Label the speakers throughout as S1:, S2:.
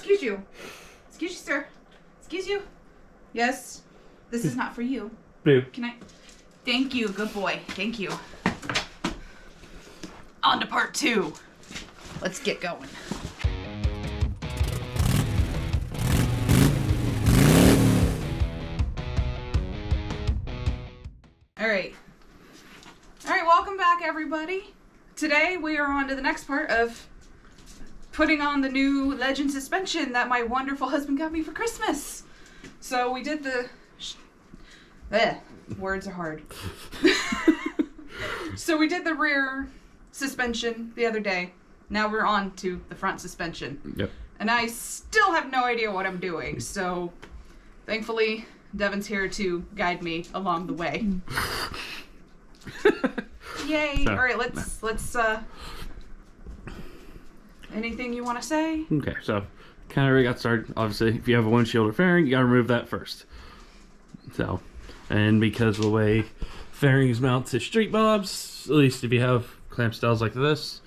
S1: Excuse you. Excuse you, sir. Excuse you. Yes. This is not for you.
S2: Blue.
S1: Can I? Thank you. Good boy. Thank you. On to part 2. Let's get going. All right, welcome back, everybody. Today we are on to the next part of putting on the new Legend suspension that my wonderful husband got me for Christmas. So we did the... words are hard. So we did the rear suspension the other day. Now we're on to the front suspension.
S2: Yep. And
S1: I still have no idea what I'm doing, so thankfully Devin's here to guide me along the way. Yay!
S2: So,
S1: all right, let's. Anything you want to say?
S2: Okay, so kind of already got started. Obviously, if you have a windshield or fairing, you got to remove that first. So, and because of the way fairings mount to street bobs, at least if you have clamp styles like this,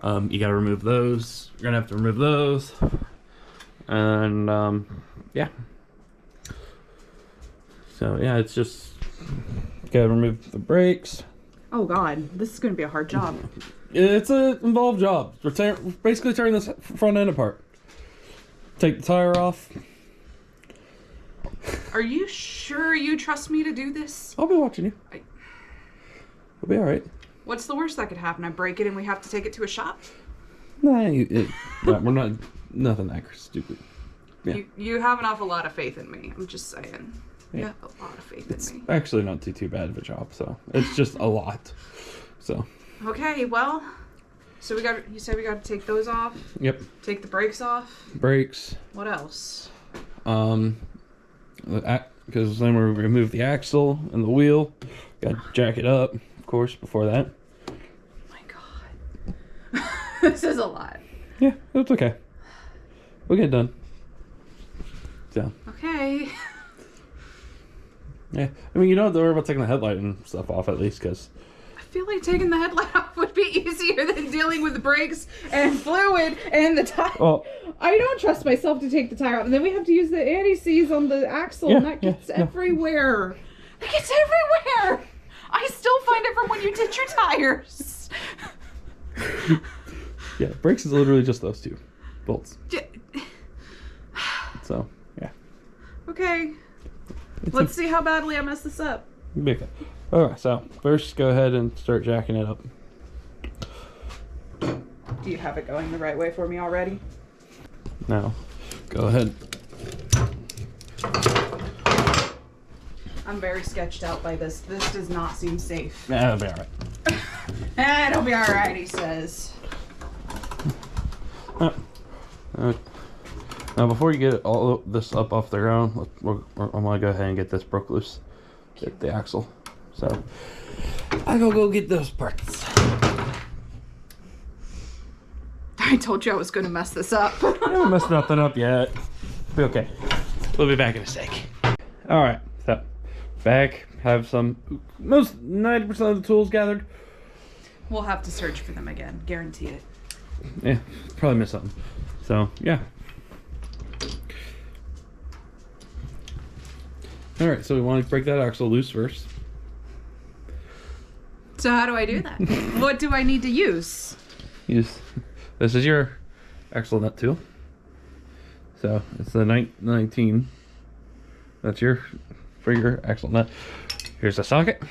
S2: you got to remove those. You're gonna have to remove those, and yeah. So yeah, it's just gotta remove the brakes.
S1: Oh God, this is gonna be a hard job.
S2: It's an involved job. We're basically tearing this front end apart. Take the tire off.
S1: Are you sure you trust me to do this?
S2: I'll be watching you. We'll be all right.
S1: What's the worst that could happen? I break it and we have to take it to a shop?
S2: Nah, we're not nothing that stupid. Yeah.
S1: You have an awful lot of faith in me. I'm just saying.
S2: Yeah.
S1: You have a lot of faith in me.
S2: Actually not too bad of a job, so it's just a lot. So
S1: okay, well, so you said we got to take those off?
S2: Yep.
S1: Take the brakes off?
S2: Brakes.
S1: What else?
S2: Because then we remove the axle and the wheel. Got to jack it up, of course, before that.
S1: Oh my God. This is a lot.
S2: Yeah, it's okay. We'll get it done. So.
S1: Okay.
S2: Yeah, I mean, you don't have to worry about taking the headlight and stuff off, at least, because...
S1: I feel like taking the headlight off would be easier than dealing with the brakes and fluid and the tire.
S2: Well,
S1: I don't trust myself to take the tire out, and then we have to use the anti-seize on the axle, and that gets everywhere. It gets everywhere! I still find it from when you did your tires.
S2: Yeah, brakes is literally just those two bolts. So, yeah.
S1: Okay. Let's see how badly I mess this up.
S2: Okay. Alright, so first go ahead and start jacking it up.
S1: Do you have it going the right way for me already?
S2: Now, go ahead.
S1: I'm very sketched out by this. This does not seem safe.
S2: Nah, it'll be alright.
S1: It'll be alright, he says.
S2: Now, before you get all this up off the ground, I'm going to go ahead and get this broke loose. Get the axle. So, I go get those parts.
S1: I told you I was going to mess this up.
S2: I haven't messed nothing up yet. Be okay. We'll be back in a sec. Alright, so, back. Have most 90% of the tools gathered.
S1: We'll have to search for them again. Guarantee it.
S2: Yeah, probably missed something. So, yeah. Alright, so we want to break that axle loose first.
S1: So how do I do that? What do I need to use?
S2: This is your axle nut tool. So, it's the 19. That's for your axle nut. Here's the socket.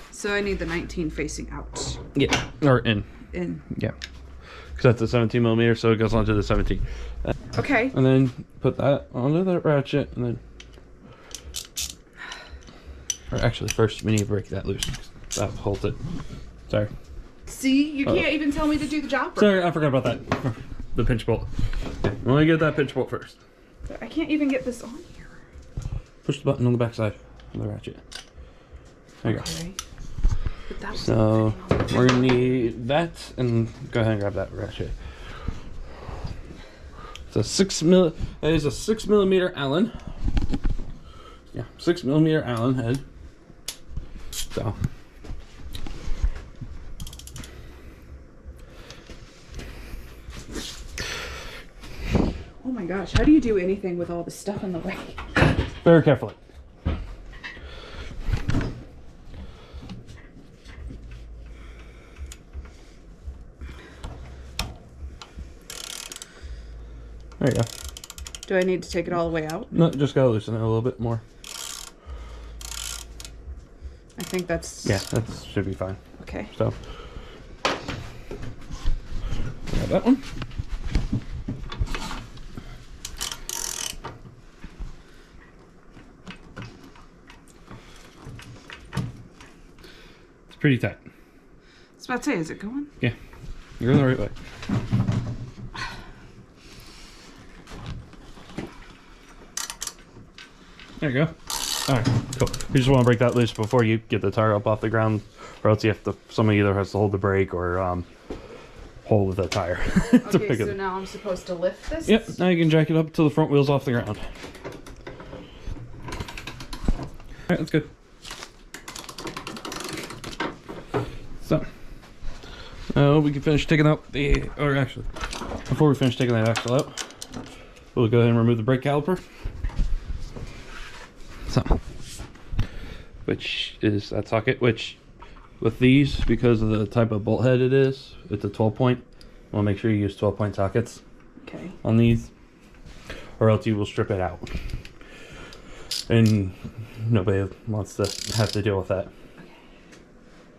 S1: So I need the 19 facing out.
S2: Yeah, or in.
S1: In.
S2: Yeah. Because that's a 17 millimeter, so it goes onto the 17.
S1: Okay.
S2: And then put that onto that ratchet, and then... Or actually, first we need to break that loose. That holds it. Sorry.
S1: See, you can't even tell me to do the job right.
S2: Sorry, I forgot about that. The pinch bolt. Okay, let me get that pinch bolt first.
S1: I can't even get this on here.
S2: Push the button on the back side of the ratchet. There you
S1: go. But that
S2: so we're gonna need that, and go ahead and grab that ratchet. It's a 6 millimeter Allen. Yeah, 6 millimeter Allen head. So.
S1: Oh my gosh, how do you do anything with all this stuff in the way?
S2: Very carefully. There you go.
S1: Do I need to take it all the way out?
S2: No, just gotta loosen it a little bit more.
S1: I think that's...
S2: Yeah, that should be fine.
S1: Okay.
S2: So, grab that one. It's pretty tight.
S1: I was about to say, is it going?
S2: Yeah, you're in the right way. There you go. All right, cool. You just want to break that loose before you get the tire up off the ground, or else you have to. Somebody either has to hold the brake or hold the tire.
S1: Okay, so now I'm supposed to lift this?
S2: Yep. Now you can jack it up until the front wheel's off the ground. All right, that's good. So, we can finish taking out the, or actually, before we finish taking that axle out, we'll go ahead and remove the brake caliper. So, which is that socket, which with these, because of the type of bolt head it is, it's a 12 point. Want to make sure you use 12 point sockets.
S1: Okay.
S2: On these, or else you will strip it out. And nobody wants to have to deal with that.
S1: Okay.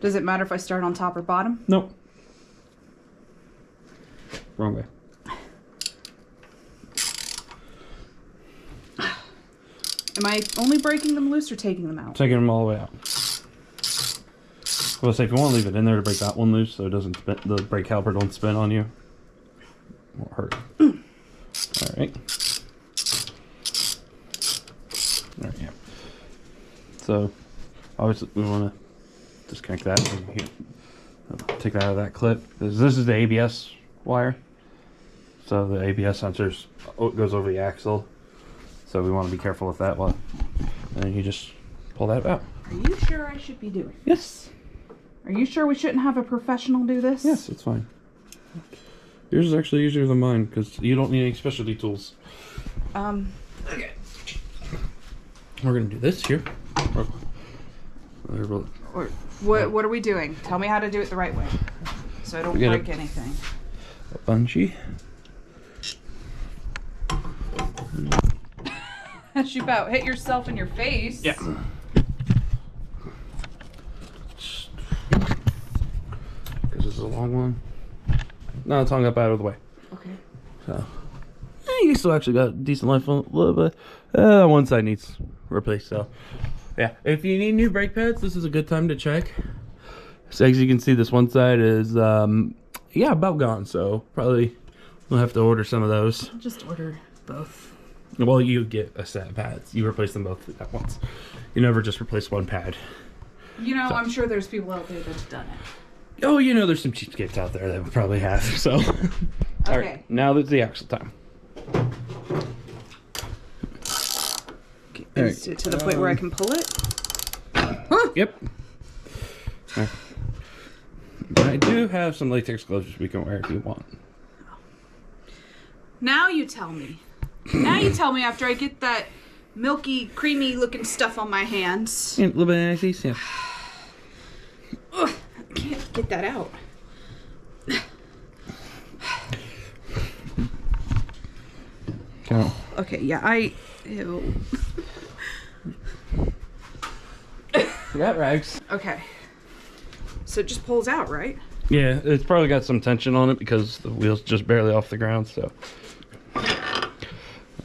S1: Does it matter if I start on top or bottom?
S2: Nope. Wrong way.
S1: Am I only breaking them loose or taking them out?
S2: Taking them all the way out. Well, say if you want to leave it in there to break that one loose, so it doesn't spin, the brake caliper don't spin on you. Won't hurt. All right. There we go. So, obviously, we want to disconnect that. Here. Take that out of that clip. This is the ABS wire. So the ABS sensors goes over the axle. So we want to be careful with that one. And then you just pull that out.
S1: Are you sure I should be doing this?
S2: Yes.
S1: Are you sure we shouldn't have a professional do this?
S2: Yes, it's fine. Yours is actually easier than mine because you don't need any specialty tools.
S1: Okay.
S2: We're going to do this here.
S1: What are we doing? Tell me how to do it the right way. So I don't break anything.
S2: A bungee.
S1: As you about hit yourself in your face.
S2: Yeah. Because this is a long one. No, it's hung up out of the way.
S1: Okay.
S2: So, you still actually got a decent life on a little bit. One side needs replaced. So, yeah. If you need new brake pads, this is a good time to check. So as you can see, this one side is, yeah, about gone. So probably we'll have to order some of those.
S1: I'll just order both.
S2: Well, you get a set of pads. You replace them both at once. You never just replace one pad.
S1: You know, so, I'm sure there's people out there that've done it.
S2: Oh, you know, there's some cheapskates out there that would probably have. So,
S1: okay.
S2: All right, now that's the axle time.
S1: Okay, is it to the point where I can pull it?
S2: Yep. Right. But I do have some latex gloves we can wear if you want.
S1: Now you tell me. Now you tell me after I get that milky, creamy looking stuff on my hands.
S2: Yeah, a little bit of ice, yeah.
S1: Ugh, I can't get that out. Okay, yeah, ew.
S2: You got rags.
S1: Okay. So it just pulls out, right?
S2: Yeah, it's probably got some tension on it because the wheel's just barely off the ground, so.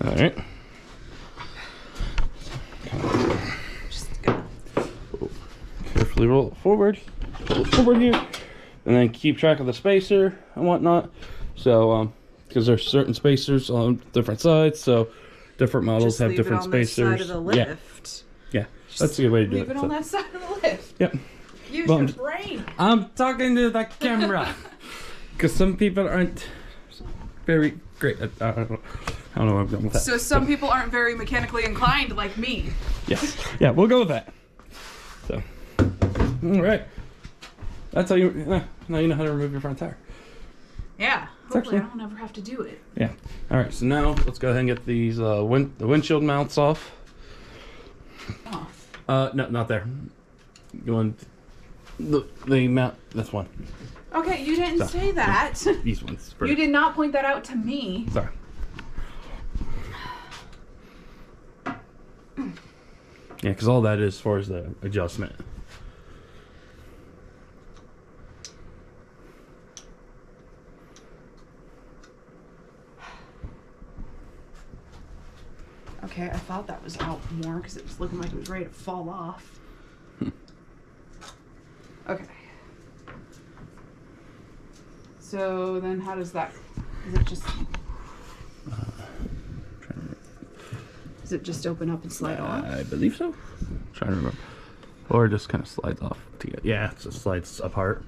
S2: All right.
S1: Just gonna...
S2: Carefully roll it forward. Pull it forward here. And then keep track of the spacer and whatnot. So, because there's certain spacers on different sides, so different models have different spacers.
S1: Side of the lift.
S2: Yeah, that's a good way to do it.
S1: Leave it on that side of the lift.
S2: Yep.
S1: Use your brain.
S2: I'm talking to the camera. Because some people aren't very great at, I don't know where I'm going with that.
S1: So some people aren't very mechanically inclined like me.
S2: Yes. Yeah, we'll go with that. So, all right. That's how you, now you know how to remove your front tire.
S1: Yeah.
S2: It's
S1: Hopefully
S2: actually-
S1: I don't ever have to do it.
S2: Yeah. All right. So now let's go ahead and get these the windshield mounts off.
S1: Off.
S2: No, not there. You want the mount? This one.
S1: Okay, you didn't say that.
S2: These ones.
S1: You did not point that out to me.
S2: Sorry. Yeah, because all that is for is the adjustment.
S1: Okay, I thought that was out more because it was looking like it was ready to fall off. Okay. So then how does that, is it just, does it just open up and slide off?
S2: I believe so. I'm trying to remember. Or it just kind of slides off together. Yeah, it just slides apart.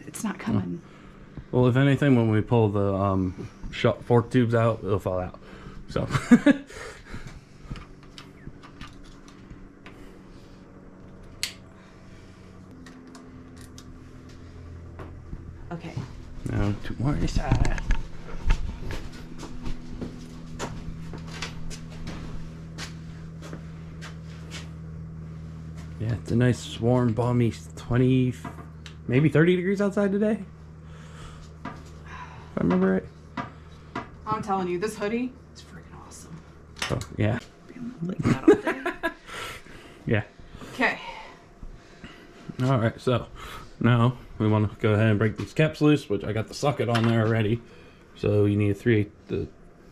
S1: It's not coming.
S2: Well, if anything, when we pull the fork tubes out, it'll fall out. So.
S1: Okay.
S2: Now, two more this side. Yeah, it's a nice, warm, balmy 20, maybe 30 degrees outside today. If I remember right.
S1: I'm telling you, this hoodie is freaking awesome.
S2: Oh, yeah.
S1: Being like that all day.
S2: Yeah.
S1: Okay.
S2: All right, so now we want to go ahead and break these caps loose, which I got the socket on there already. So you need a 3/8.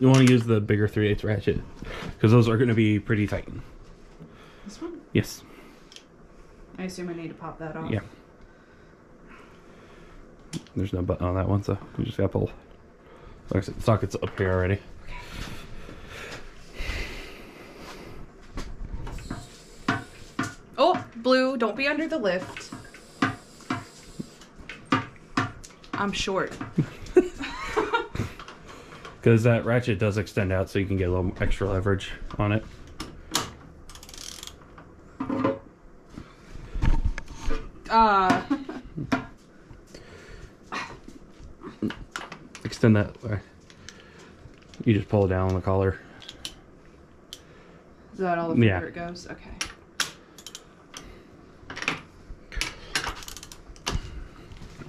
S2: You want to use the bigger 3/8 ratchet because those are going to be pretty tight.
S1: This one?
S2: Yes.
S1: I assume I need to pop that off.
S2: Yeah. There's no button on that one, so you just gotta pull. Like I said, the socket's up here already.
S1: Oh, Blue, don't be under the lift. I'm short.
S2: Because that ratchet does extend out so you can get a little extra leverage on it. Extend that way. You just pull it down on the collar.
S1: Is that all the
S2: Yeah.
S1: further it goes? Okay.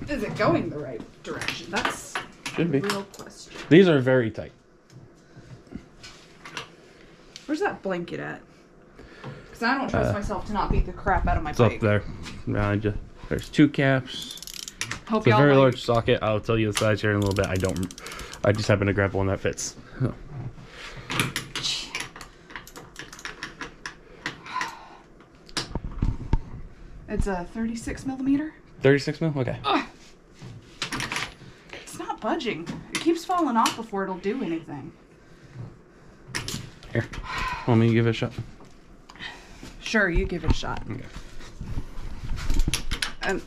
S1: Is it going the right direction? That's
S2: Should be.
S1: the real question.
S2: These are very tight.
S1: Where's that blanket at? Because I don't trust myself to not beat the crap out of my
S2: It's
S1: bike.
S2: up there. Behind you. There's two caps.
S1: Hope
S2: It's a
S1: y'all
S2: very
S1: like-
S2: large socket. I'll tell you the size here in a little bit. I just happen to grab one that fits. Oh.
S1: It's a 36 millimeter.
S2: 36 mil? Okay.
S1: It's not budging. It keeps falling off before it'll do anything.
S2: Here. Want me to give it a shot?
S1: Sure, you give it a shot.
S2: Okay.
S1: Ow.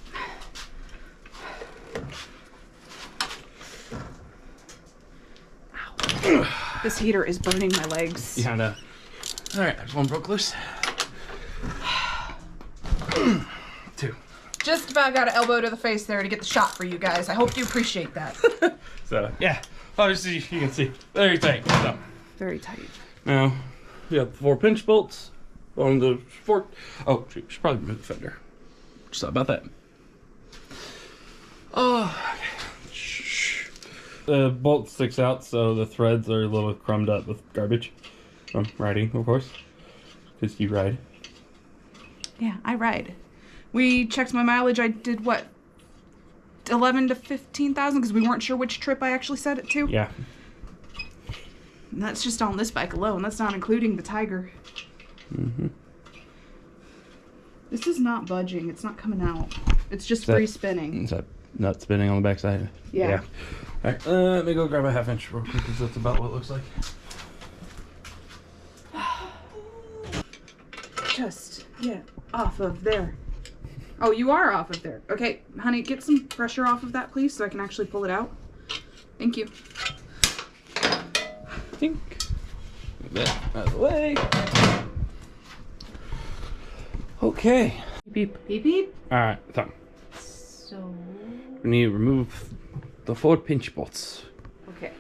S1: This heater is burning my legs.
S2: Yeah, I know. Alright, there's one broke loose. Two.
S1: Just about got an elbow to the face there to get the shot for you guys. I hope you appreciate that.
S2: So, yeah. Obviously, you can see. Very tight. So,
S1: Very tight.
S2: now, we have 4 pinch bolts on the fork. Oh, shoot, should probably remove the fender. Just thought about that. Oh, okay. The bolt sticks out, so the threads are a little crumbed up with garbage from riding, of course, because you ride.
S1: Yeah, I ride. We checked my mileage. I did what? 11 to 15,000 because we weren't sure which trip I actually set it to.
S2: Yeah.
S1: And that's just on this bike alone. That's not including the Tiger.
S2: Mm-hmm.
S1: This is not budging. It's not coming out. It's just
S2: that-
S1: free spinning.
S2: Is that nut spinning on the backside?
S1: Yeah.
S2: Alright, let me go grab a 1/2 inch real quick because that's about what it looks like.
S1: Just, yeah, off of there. Oh, you are off of there. Okay, honey, get some pressure off of that, please, so I can actually pull it out. Thank you.
S2: Think. Get that out of the way. Okay. Beep.
S1: Beep beep.
S2: Alright, so
S1: So.
S2: we need to remove the 4 pinch bolts.
S1: Okay.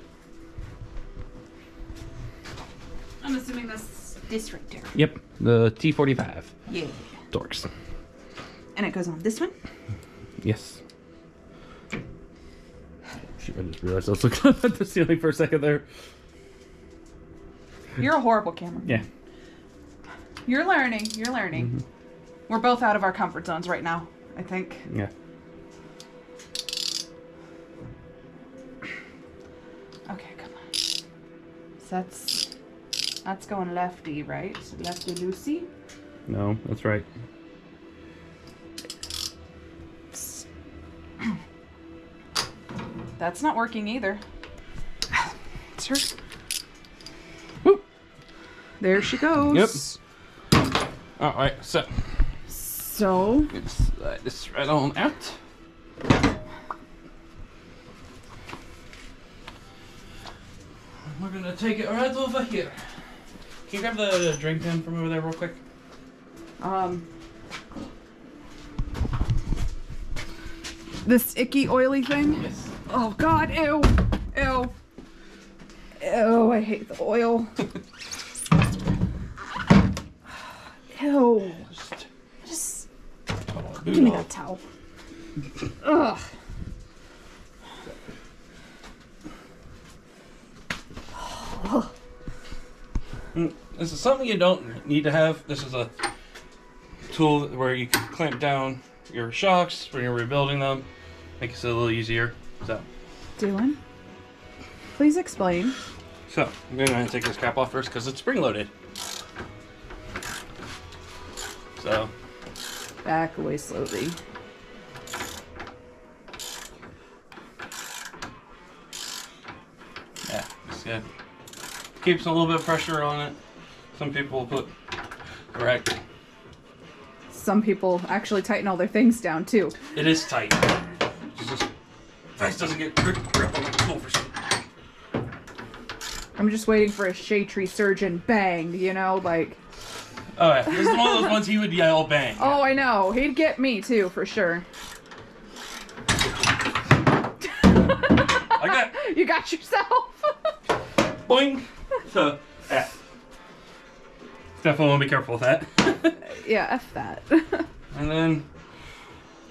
S1: I'm assuming that's this right there.
S2: Yep, the T45
S1: Yeah.
S2: dorks.
S1: And it goes on this one?
S2: Yes. Shoot, I just realized I was looking up at the ceiling for a second there.
S1: You're a horrible cameraman.
S2: Yeah.
S1: You're learning. You're learning.
S2: Mm-hmm.
S1: We're both out of our comfort zones right now, I think.
S2: Yeah.
S1: Okay, come on. So that's going lefty, right? Lefty loosey.
S2: No, that's right.
S1: That's not working either. It's her.
S2: Whoop.
S1: There she goes.
S2: Yep. Alright, so
S1: So.
S2: let's slide this right on out. We're gonna take it right over here. Can you grab the drink tin from over there real quick?
S1: This icky oily thing?
S2: Yes.
S1: Oh god, ew. Ew. Ew, I hate the oil. Ew. Just give me that towel. Ugh.
S2: This is something you don't need to have. This is a tool where you can clamp down your shocks when you're rebuilding them. Makes it a little easier. So
S1: Dylan, please explain.
S2: I'm gonna take this cap off first because it's spring loaded. So
S1: Back away slowly.
S2: yeah, it's good. Keeps a little bit of pressure on it. Some people put correct.
S1: Some people actually tighten all their things down too.
S2: It is tight. It's just face doesn't get grip on the tool for some.
S1: I'm just waiting for a shade tree surgeon bang, you know, like.
S2: Oh yeah, this is one of those ones he would yell bang.
S1: Oh, I know. He'd get me too, for sure.
S2: Like that.
S1: You got yourself.
S2: Boing. So yeah. Definitely want to be careful with that.
S1: Yeah, F that.
S2: And then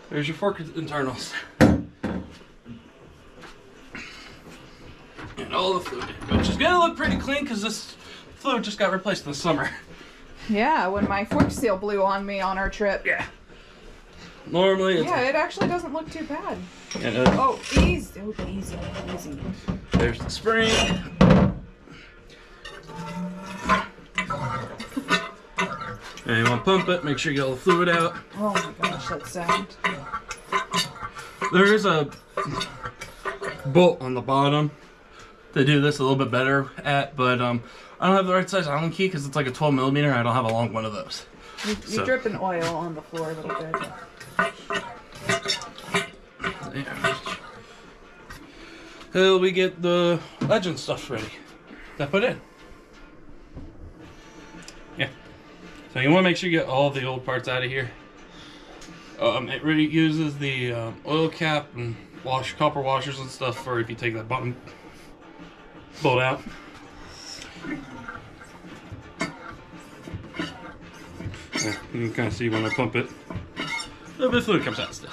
S2: there's your fork internals. And all the fluid, which is gonna look pretty clean because this fluid just got replaced this summer.
S1: Yeah, when my fork seal blew on me on our trip.
S2: Yeah. Normally it's...
S1: Yeah, it actually doesn't look too bad.
S2: And,
S1: Oh, easy. Oh, easy. Easy.
S2: there's the spring. And you want to pump it, make sure you get all the fluid out.
S1: Oh my gosh, that sound.
S2: There is a bolt on the bottom to do this a little bit better at, but I don't have the right size Allen key because it's like a 12 millimeter. I don't have a long one of those.
S1: You're dripping oil on the floor a little bit.
S2: Yeah. Till we get the legend stuff ready to put in. Yeah. So you want to make sure you get all the old parts out of here. It really uses the oil cap and copper washers and stuff for if you take that bottom bolt out. Yeah, you can kind of see when I pump it, a little bit of fluid comes out still.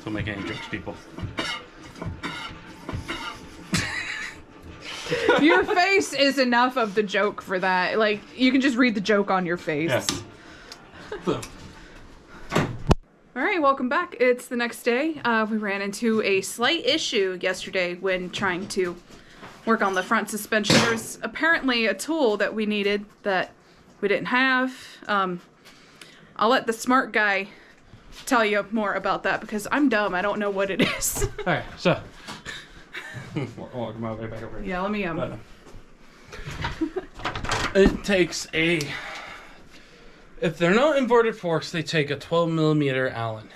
S2: Don't make any jokes, people.
S1: Your face is enough of the joke for that. Like, you can just read the joke on your face.
S2: Yes. So.
S1: All right, welcome back. It's the next day. We ran into a slight issue yesterday when trying to work on the front suspension. There's apparently a tool that we needed that we didn't have. I'll let the smart guy tell you more about that because I'm dumb. I don't know what it is.
S2: All right, so walk my way back over here.
S1: Yeah, let me
S2: It takes a. If they're not inverted forks, they take a 12 millimeter Allen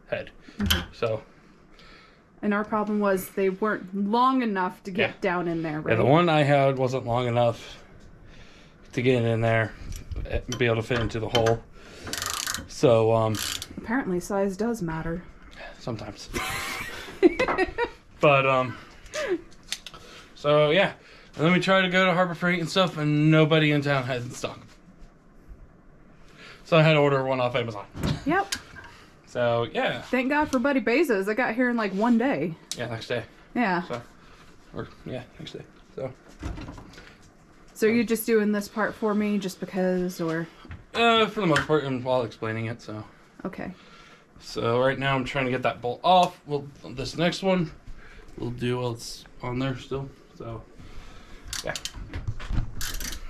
S2: head.
S1: Mm-hmm.
S2: So.
S1: And our problem was they weren't long enough to get down in there, right?
S2: Yeah, the one I had wasn't long enough to get in there. be able to fit into the hole. So
S1: apparently size does matter.
S2: Sometimes. But so yeah. And then we tried to go to Harbor Freight and stuff, and nobody in town had it in stock. So I had to order one off Amazon.
S1: Yep.
S2: So yeah.
S1: Thank God for Buddy Bezos. I got here in like one day.
S2: Yeah, next day.
S1: Yeah.
S2: So, or yeah, next day.
S1: So you're just doing this part for me just because, or?
S2: For the most part, and while explaining it, so.
S1: Okay.
S2: So right now I'm trying to get that bolt off. This next one, we'll do while it's on there still. So, yeah.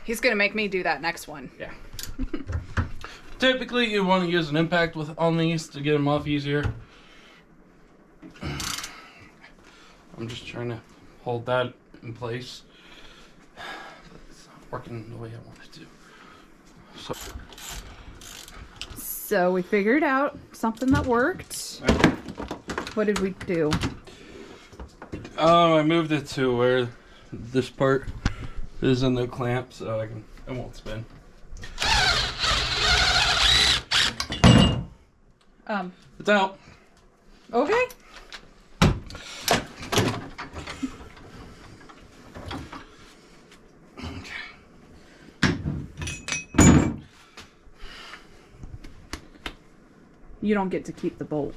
S1: He's gonna make me do that next one.
S2: Yeah. Typically, you want to use an impact on these to get them off easier. I'm just trying to hold that in place. It's not working the way I want it to.
S1: So we figured out something that worked. What did we do?
S2: I moved it to where this part is in the clamp, so it won't spin. It's out.
S1: Okay. You don't get to keep the bolt.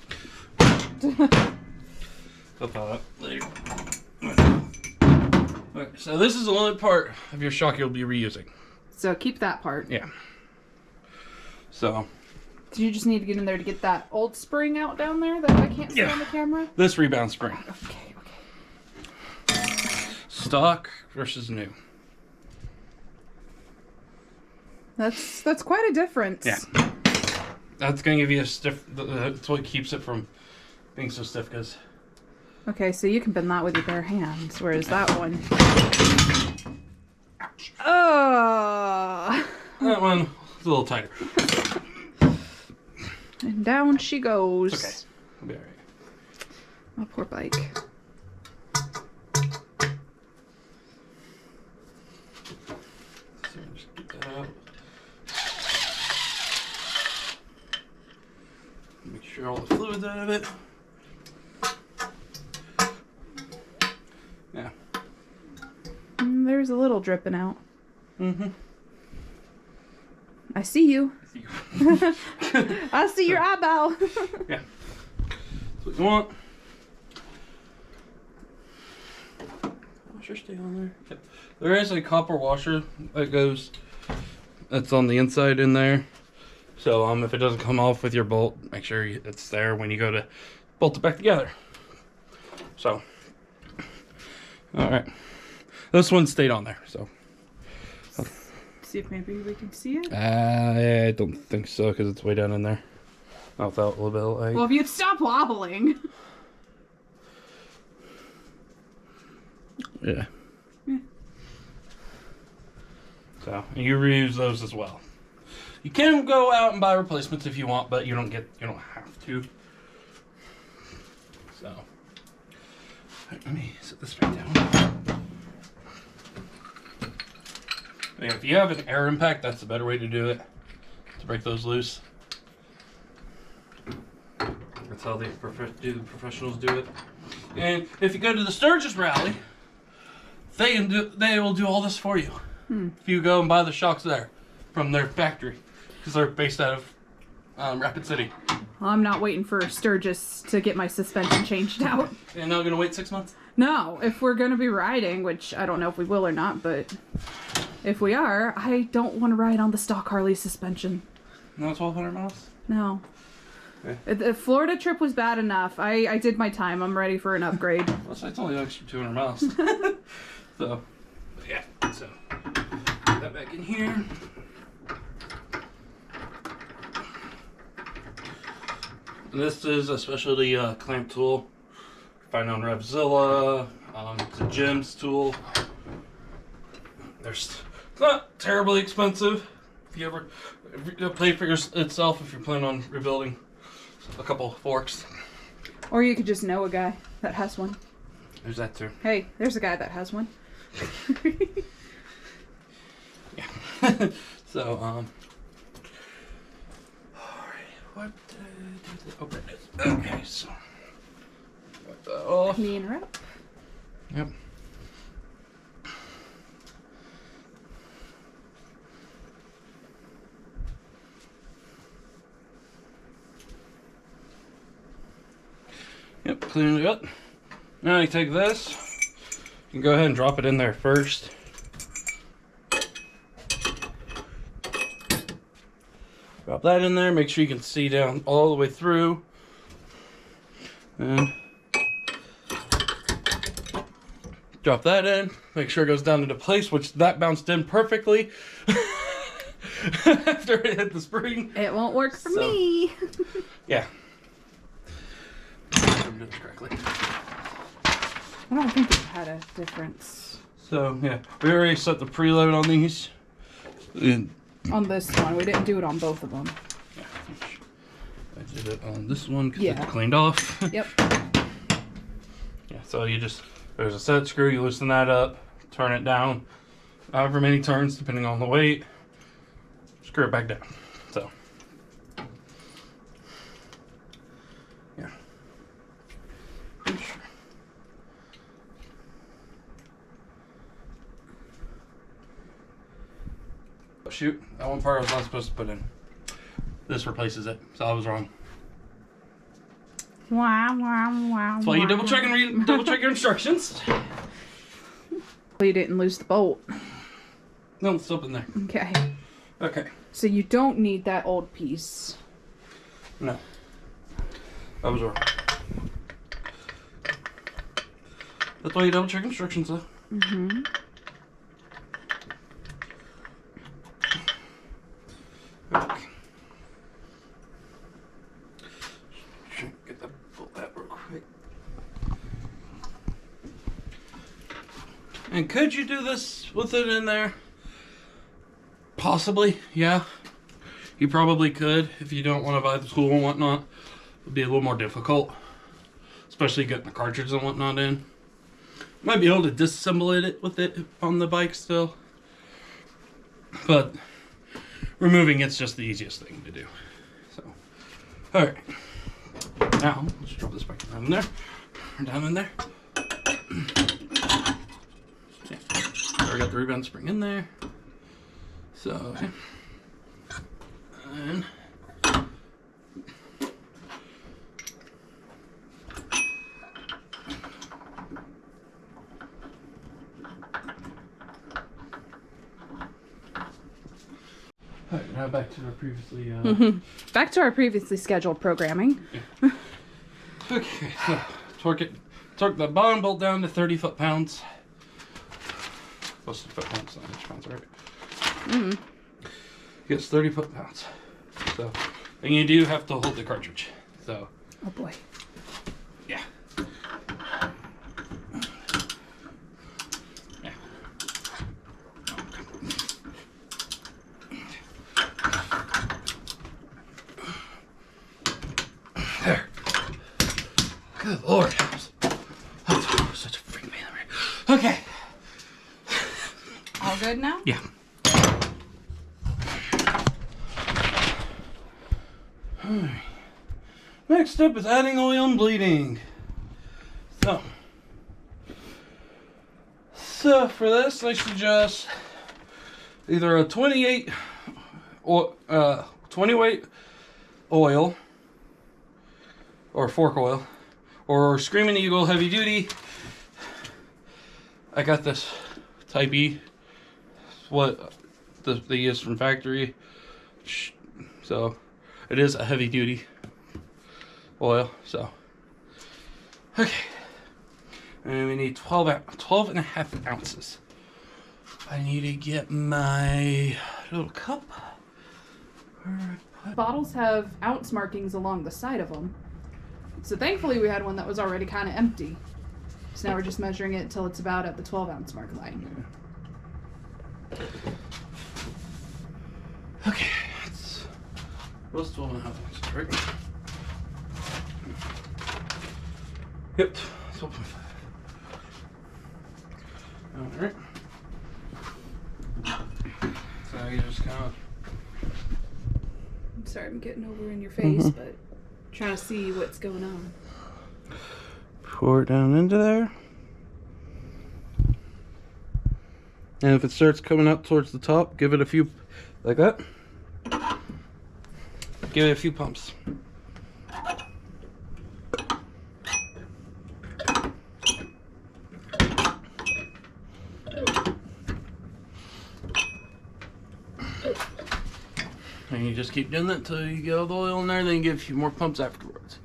S2: I'll follow that later. Okay, so this is the only part of your shock you'll be reusing.
S1: So keep that part.
S2: Yeah. So.
S1: Do you just need to get in there to get that old spring out down there that I can't see on the camera?
S2: This rebound spring.
S1: Okay.
S2: Stock versus new.
S1: That's quite a difference.
S2: Yeah. That's gonna give you a stiff. That's what keeps it from being so stiff. Cause.
S1: Okay, so you can bend that with your bare hands, whereas that one.
S2: Ouch.
S1: Oh.
S2: That one is a little tighter.
S1: And down she goes.
S2: It's okay. It'll be alright.
S1: My poor bike.
S2: So just get that out. Make sure all the fluid's out of it. Yeah.
S1: There's a little dripping out.
S2: Mm-hmm.
S1: I see you. I see your eyeball.
S2: Yeah. That's what you want. Washer stay on there. Yep. There is a copper washer that's on the inside in there. So if it doesn't come off with your bolt, make sure it's there when you go to bolt it back together. So, all right. This one stayed on there, so.
S1: See if maybe we can see it.
S2: I don't think so because it's way down in there. Not without a little bit of light.
S1: Well, if you'd stop wobbling.
S2: Yeah. So you reuse those as well. You can go out and buy replacements if you want, but you don't have to. So let me set this back down. Yeah, if you have an air impact, that's the better way to do it. To break those loose. That's how the professionals do it. And if you go to the Sturgis rally, they will do all this for you. If you go and buy the shocks there from their factory, because they're based out of Rapid City.
S1: Well, I'm not waiting for Sturgis to get my suspension changed out.
S2: And now gonna wait 6 months?
S1: No, if we're gonna be riding, which I don't know if we will or not, but if we are, I don't want to ride on the stock Harley suspension.
S2: No 1,200 miles?
S1: No.
S2: Okay.
S1: The Florida trip was bad enough. I did my time. I'm ready for an upgrade.
S2: Well, so it's only an extra 200 miles. So, yeah. So, put that back in here. And this is a specialty clamp tool. Find on Revzilla. It's a Gems tool. It's not terribly expensive. If you ever pay for itself, if you're planning on rebuilding a couple forks.
S1: Or you could just know a guy that has one.
S2: There's that too.
S1: Hey, there's a guy that has one.
S2: Yeah. So, what did I do? Oh, there it is. Okay, so wipe that off.
S1: Clean her up.
S2: Yep. Yep, clean it up. Now you take this, you can go ahead and drop it in there first. Drop that in there, make sure you can see down all the way through. And drop that in, make sure it goes down into place, which that bounced in perfectly after it hit the spring.
S1: It won't work for me.
S2: Yeah. I'm doing it correctly.
S1: I don't think it had a difference.
S2: So, yeah, we already set the preload on these. And
S1: On this one, we didn't do it on both of them.
S2: yeah, I did it on this one because
S1: Yeah.
S2: it's cleaned off.
S1: Yep.
S2: Yeah, so you just, there's a set screw, you loosen that up, turn it down, however many turns depending on the weight, screw it back down. So, yeah. Oh, shoot, that one part I was not supposed to put in. This replaces it, so I was wrong.
S1: Wow, wow, wow.
S2: That's why you double check your instructions.
S1: You didn't lose the bolt.
S2: No, it's up in there.
S1: Okay.
S2: Okay.
S1: So you don't need that old piece.
S2: No. I was wrong. That's why you double check instructions, though.
S1: Mm-hmm.
S2: Okay. Get that, pull that real quick. And could you do this with it in there? Possibly, yeah. You probably could if you don't want to buy the tool and whatnot. It'd be a little more difficult, especially getting the cartridge and whatnot in. Might be able to disassemble it with it on the bike still, but removing it's just the easiest thing to do. So, all right. Now let's drop this back down in there. Down in there. Yeah. Already got the rebound spring in there. So, and alright, now back to our previously
S1: Back to our previously scheduled programming.
S2: okay, so torque the bottom bolt down to 30 foot-pounds. Supposed to foot-pounds, not inch-pounds, right?
S1: Mm-hmm.
S2: Gets 30 foot-pounds. So, and you do have to hold the cartridge. So,
S1: Oh boy.
S2: yeah. Yeah. There. Good Lord. Oh, such a freak man. Okay.
S1: All good now?
S2: Yeah. Alright. Next up is adding oil and bleeding. So for this, I suggest either a 28 or 20 weight oil or fork oil or Screaming Eagle heavy duty. I got this Type E. What they use from factory. So it is a heavy duty oil. So okay. And we need 12 and a half ounces. I need to get my little cup.
S1: Bottles have ounce markings along the side of them. So thankfully we had one that was already kind of empty. So now we're just measuring it until it's about at the 12-ounce mark line.
S2: Okay, what's 12 and a half ounces, right? Yep, 12.5. Alright. So you just kind of...
S1: So Sorry, I'm getting over in your face, but trying to see what's going on.
S2: Pour it down into there. And if it starts coming up towards the top, give it a few, like that. Give it a few pumps. And you just keep doing that until you get all the oil in there, then you give a few more pumps afterwards.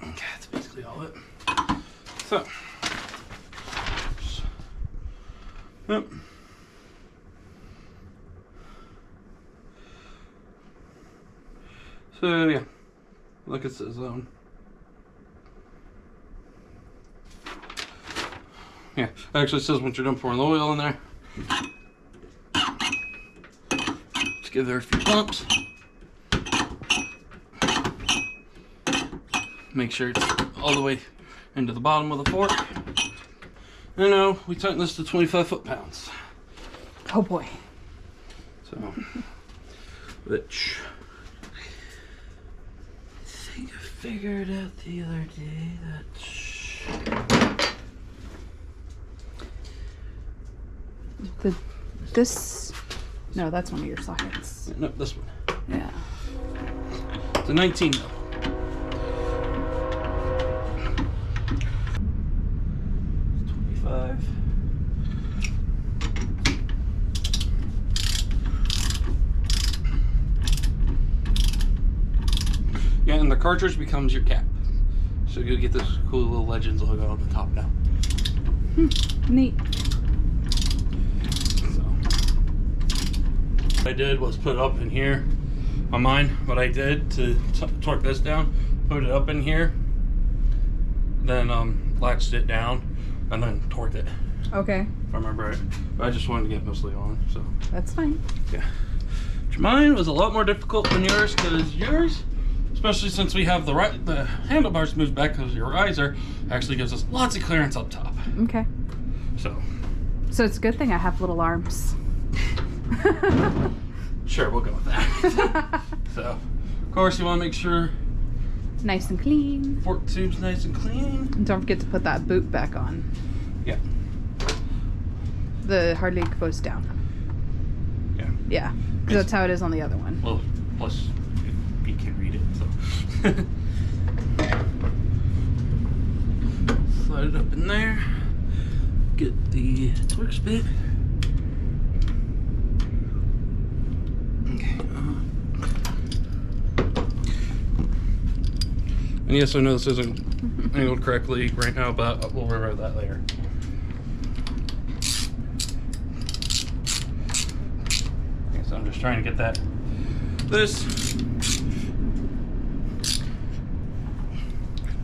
S2: Okay, that's basically all it. So. Yep. So yeah, like it says, yeah, it actually says once you're done pouring the oil in there, just give there a few pumps. Make sure it's all the way into the bottom of the fork. And now we tighten this to 25 foot-pounds.
S1: Oh boy.
S2: So, which I think I figured out the other day that
S1: No, that's one of your sockets.
S2: no, this one.
S1: Yeah.
S2: It's a 19 mil. Yeah, and the cartridge becomes your cap. So you'll get this cool little Legends logo on the top now.
S1: Neat.
S2: So, what I did was put it up in here. On mine, what I did to torque this down, put it up in here, then latched it down, and then torqued it.
S1: Okay.
S2: If I remember right. But I just wanted to get mostly on, so.
S1: That's fine.
S2: Yeah. Mine was a lot more difficult than yours, because yours, especially since we have the handlebars moved back because your riser actually gives us lots of clearance up top.
S1: Okay.
S2: So
S1: it's a good thing I have little arms.
S2: sure, we'll go with that. So, of course, you want to make sure
S1: Nice and clean.
S2: fork tube's nice and clean.
S1: And don't forget to put that boot back on.
S2: Yeah.
S1: The hard lead goes down.
S2: Yeah.
S1: Yeah, because that's how it is on the other one.
S2: Well, plus you can't read it, so. Slide it up in there. Get the Torx bit. Okay. And yes, I know this isn't angled correctly right now, but we'll revert that later. Okay, so I'm just trying to get this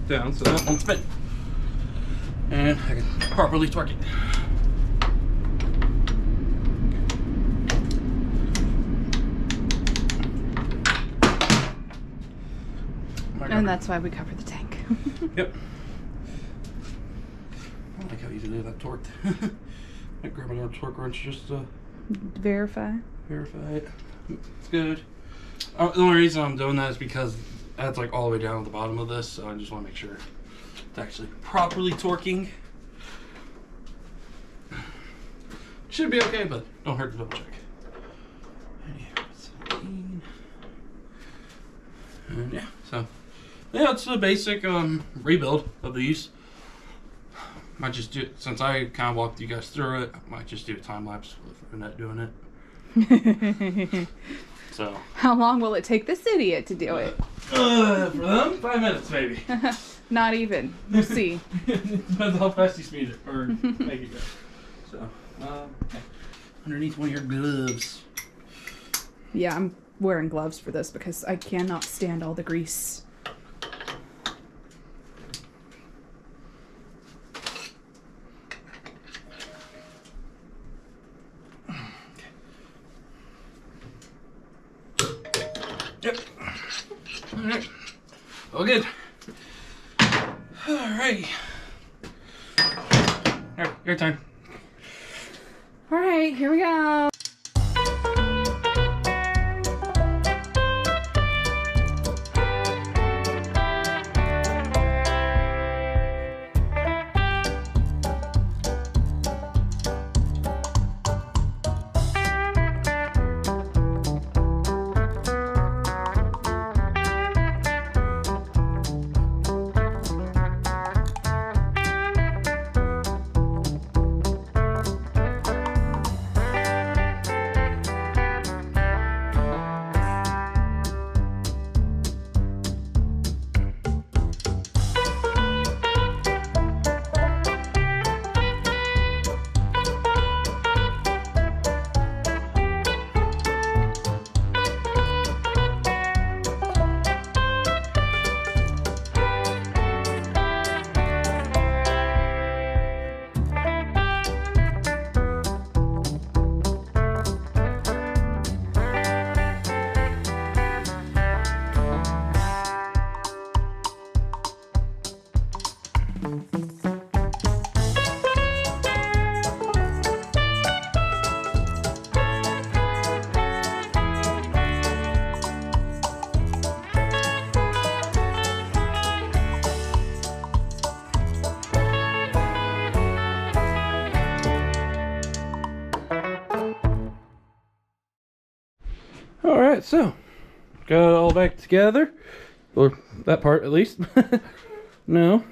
S2: down so that won't spin. And I can properly torque it.
S1: And that's why we cover the tank.
S2: Yep. I like how easy they have that torqued. I grab another torque wrench just to
S1: Verify.
S2: verify it. It's good. The only reason I'm doing that is because that's like all the way down at the bottom of this, so I just want to make sure it's actually properly torquing. Should be okay, but don't hurt to double check. And yeah, so yeah, it's a basic rebuild of these. Might just do it, since I kind of walked you guys through it, I might just do a time lapse with Annette doing it. So
S1: How long will it take this idiot to do it?
S2: for them, 5 minutes maybe.
S1: Not even. We'll see.
S2: Depends how fast you speed it or make it go. So okay. Underneath one of your gloves.
S1: Yeah, I'm wearing gloves for this because I cannot stand all the grease.
S2: Alright. All good. Alright. Alright, your turn.
S1: Alright, here we go.
S2: Alright, so got it all back together. Or that part at least. Now.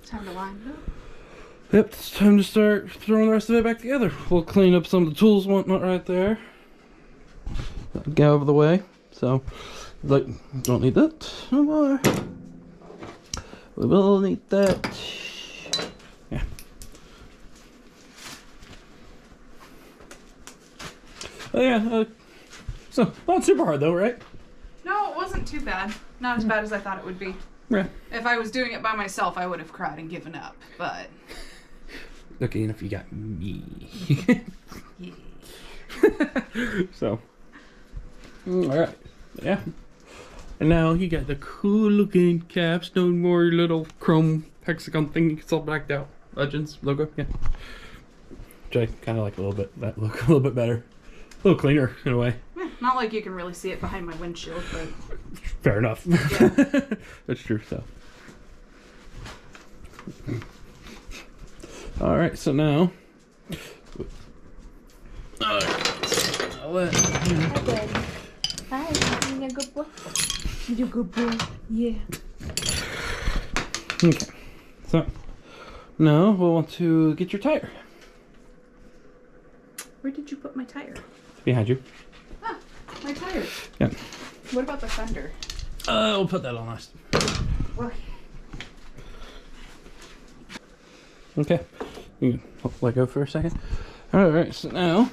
S1: Time to line it up.
S2: Yep, it's time to start throwing the rest of it back together. We'll clean up some of the tools and whatnot right there. Get out of the way. So, like, don't need that no more. We will need that. Yeah. Oh yeah, so not super hard though, right?
S1: No, it wasn't too bad. Not as bad as I thought it would be.
S2: Yeah.
S1: If I was doing it by myself, I would have cried and given up, but...
S2: Lucky enough you got me.
S1: Yeah.
S2: So. Alright. Yeah. And now you got the cool looking capstone, more little chrome hexagon thing gets all blacked out. Legends logo, yeah. Which I kind of like a little bit, that look a little bit better. A little cleaner in a way.
S1: Not like you can really see it behind my windshield, but...
S2: Fair enough.
S1: Yeah.
S2: That's true, so. Alright, so now. Alright. I'll let you.
S3: Hi, Daddy. Hi, you being a good boy? You a good boy? Yeah.
S2: Okay. So, now we'll want to get your tire.
S1: Where did you put my tire?
S2: Behind you.
S1: Ah, my tire.
S2: Yeah.
S1: What about the fender?
S2: We'll put that on last.
S1: What?
S2: Okay. You can let go for a second. Alright, so now.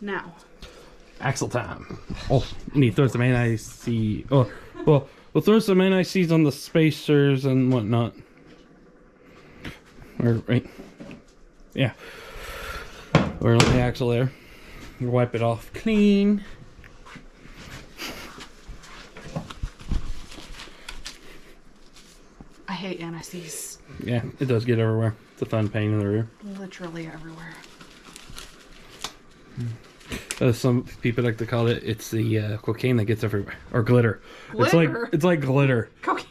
S1: Now.
S2: Axle time. Oh, you need to throw some NIC. Oh, well, we'll throw some NICs on the spacers and whatnot. Or, right. Yeah. Or on the axle there. Wipe it off clean.
S1: I hate NICs.
S2: Yeah, it does get everywhere. It's a fun pain in the rear.
S1: Literally everywhere.
S2: Some people like to call it, it's the cocaine that gets everywhere. Or glitter.
S1: Glitter?
S2: It's like glitter.
S1: Cocaine.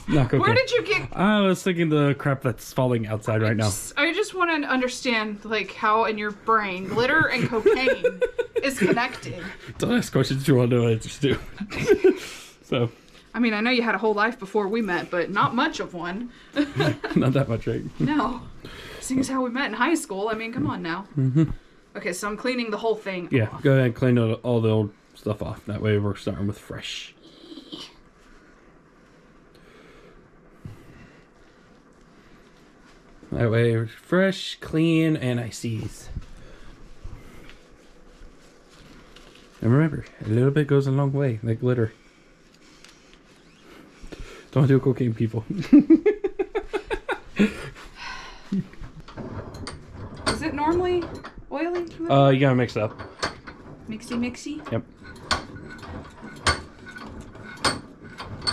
S2: Not cocaine.
S1: Where did you get...
S2: I was thinking the crap that's falling outside right now.
S1: I just want to understand, like, how in your brain glitter and cocaine is connected.
S2: Don't ask questions you want to know answers to. So.
S1: I mean, I know you had a whole life before we met, but not much of one.
S2: Not that much, right?
S1: No. Seeing as how we met in high school, I mean, come on now.
S2: Mm-hmm.
S1: Okay, so I'm cleaning the whole thing
S2: Yeah,
S1: off.
S2: go ahead and clean all the old stuff off. That way we're starting with fresh. That way we're fresh, clean, NICs. And remember, a little bit goes a long way, like glitter. Don't do cocaine, people.
S1: Is it normally oily?
S2: You gotta mix it up.
S1: Mixy mixy?
S2: Yep.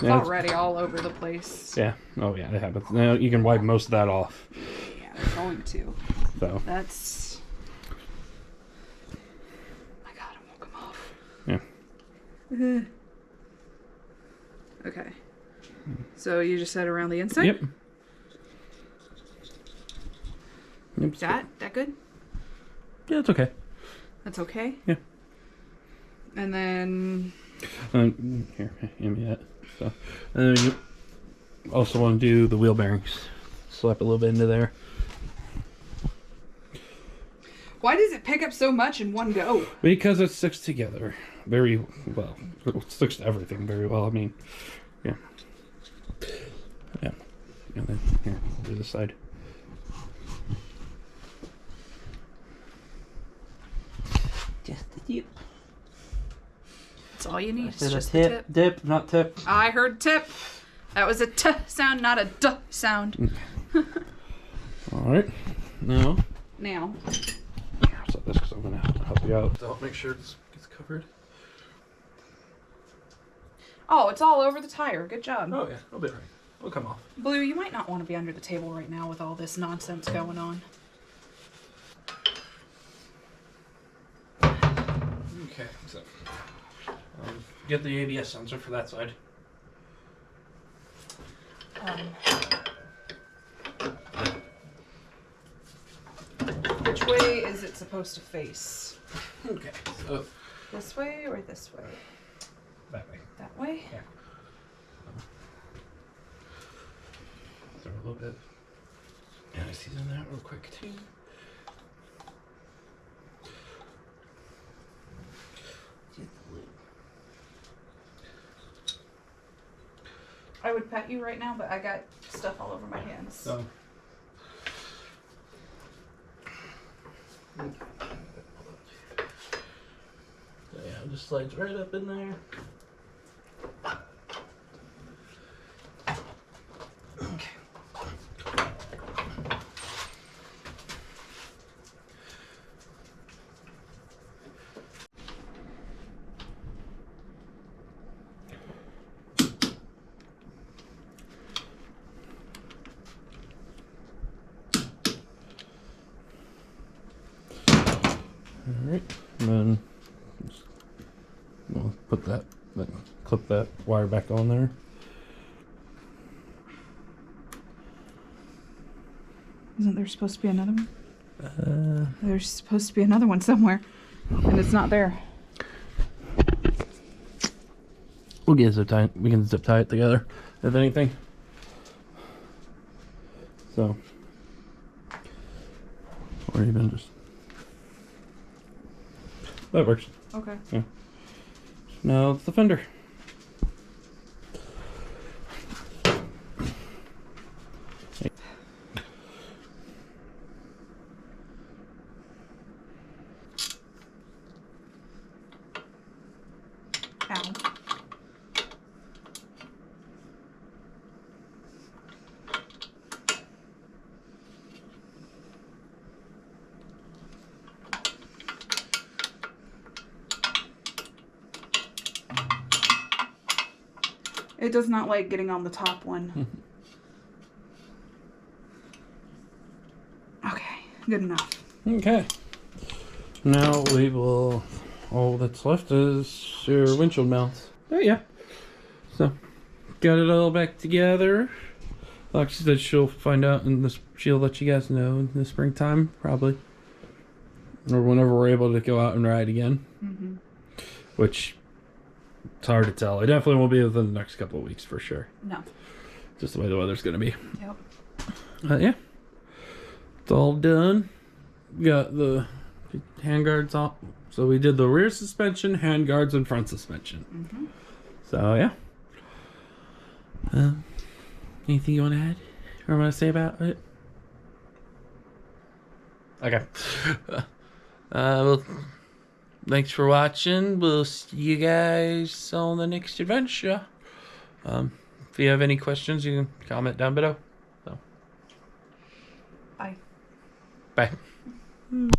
S1: It's already all over the place.
S2: Yeah. Oh yeah, it happens. Now you can wipe most of that off.
S1: Yeah, they're going to.
S2: So.
S1: That's. My God, it won't come off.
S2: Yeah.
S1: Okay. So you just said around the inside?
S2: Yep. Yep.
S1: That good?
S2: Yeah, it's okay.
S1: That's okay?
S2: Yeah.
S1: And then...
S2: Here, hand me that. So, and then you also want to do the wheel bearings. Slap a little bit into there.
S1: Why does it pick up so much in one go?
S2: Because it sticks together very well. It sticks to everything very well. I mean, yeah. Yeah. And then here, do this side. Just a tip.
S1: That's all you need. It's
S2: Is it
S1: just
S2: a
S1: a
S2: tip? Dip, not tip.
S1: I heard tip. That was a t sound, not a d sound.
S2: All right. Now.
S1: Now.
S2: So this, because I'm going to help you out. So I'll make sure this gets covered.
S1: Oh, it's all over the tire. Good job.
S2: Oh yeah, it'll be all right. It'll come off.
S1: Blue, you might not want to be under the table right now with all this nonsense going on.
S2: Okay, so get the ABS sensor for that side.
S1: Which way is it supposed to face?
S2: Okay, so
S1: This way or this way?
S2: that way.
S1: That way?
S2: Yeah. Throw a little bit. And I season that real quick too.
S1: I would pet you right now, but I got stuff all over my hands.
S2: So. So yeah, it just slides right up in there. Alright, and then just, we'll put that, clip that wire back on there.
S1: Isn't there supposed to be another one? There's supposed to be another one somewhere, and it's not there.
S2: We'll get zip tie. We can zip tie it together, if anything. So, or even just that works.
S1: Okay.
S2: Yeah. Now it's the fender.
S1: Ow. It does not like getting on the top one. Okay, good enough.
S2: Okay. Now we will. All that's left is your windshield mounts. Oh yeah. So, got it all back together. Like she said, she'll find out, and she'll let you guys know in the springtime, probably, or whenever we're able to go out and ride again.
S1: Mm-hmm.
S2: Which it's hard to tell. It definitely won't be within the next couple of weeks for sure.
S1: No.
S2: Just the way the weather's gonna be.
S1: Yep.
S2: Yeah. It's all done. We got the handguards off. So we did the rear suspension, handguards, and front suspension.
S1: Mm-hmm.
S2: So yeah. Anything you want to add or want to say about it? Okay. Well, thanks for watching. We'll see you guys on the next adventure. If you have any questions, you can comment down below. So.
S1: Bye.
S2: Bye.